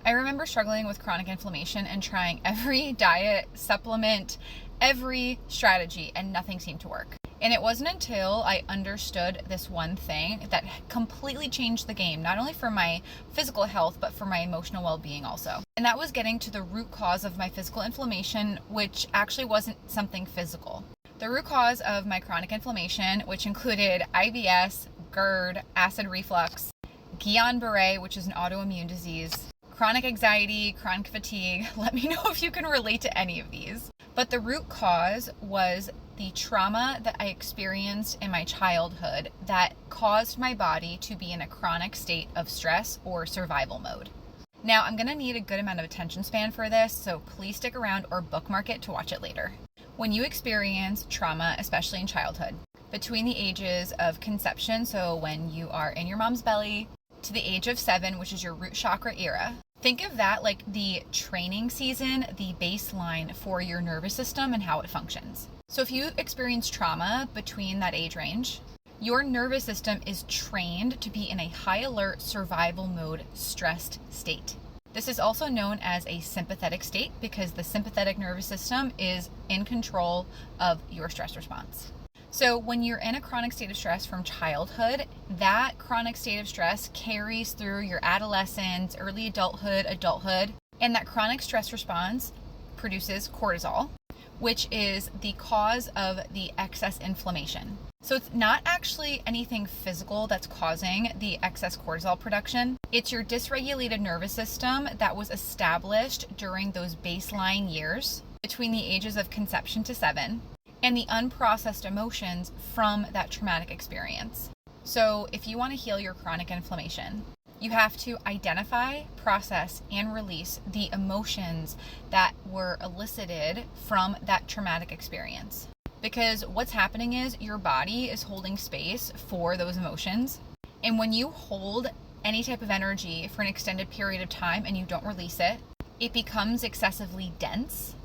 I remember struggling with chronic inflammation and trying every diet, supplement, every strategy, and nothing seemed to work. And it wasn't until I understood this one thing that completely changed the game, not only for my physical health, but for my emotional well-being also. And that was getting to the root cause of my physical inflammation, which actually wasn't something physical. The root cause of my chronic inflammation, which included IBS, GERD, acid reflux, Guillain-Barré, which is an autoimmune disease, chronic anxiety, chronic fatigue. Let me know if you can relate to any of these. But the root cause was the trauma that I experienced in my childhood that caused my body to be in a chronic state of stress or survival mode. Now, I'm going to need a good amount of attention span for this, so please stick around or bookmark it to watch it later. When you experience trauma, especially in childhood, between the ages of conception, so when you are in your mom's belly, to the age of 7, which is your root chakra era, think of that like the training season, the baseline for your nervous system and how it functions. So if you experience trauma between that age range, your nervous system is trained to be in a high alert survival mode stressed state. This is also known as a sympathetic state because the sympathetic nervous system is in control of your stress response. So when you're in a chronic state of stress from childhood, that chronic state of stress carries through your adolescence, early adulthood, and that chronic stress response produces cortisol, which is the cause of the excess inflammation. So it's not actually anything physical that's causing the excess cortisol production. It's your dysregulated nervous system that was established during those baseline years between the ages of conception to 7 and the unprocessed emotions from that traumatic experience. So if you want to heal your chronic inflammation, you have to identify, process, and release the emotions that were elicited from that traumatic experience. Because what's happening is your body is holding space for those emotions. And when you hold any type of energy for an extended period of time and you don't release it, it becomes excessively dense,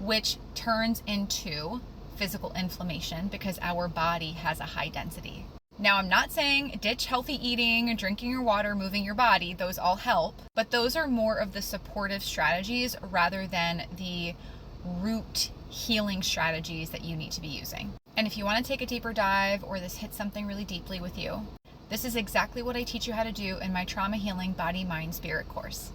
which turns into physical inflammation because our body has a high density. Now, I'm not saying ditch healthy eating, drinking your water, moving your body. Those all help, but those are more of the supportive strategies rather than the root healing strategies that you need to be using. And if you want to take a deeper dive or this hits something really deeply with you, this is exactly what I teach you how to do in my Trauma Healing Body, Mind, Spirit course.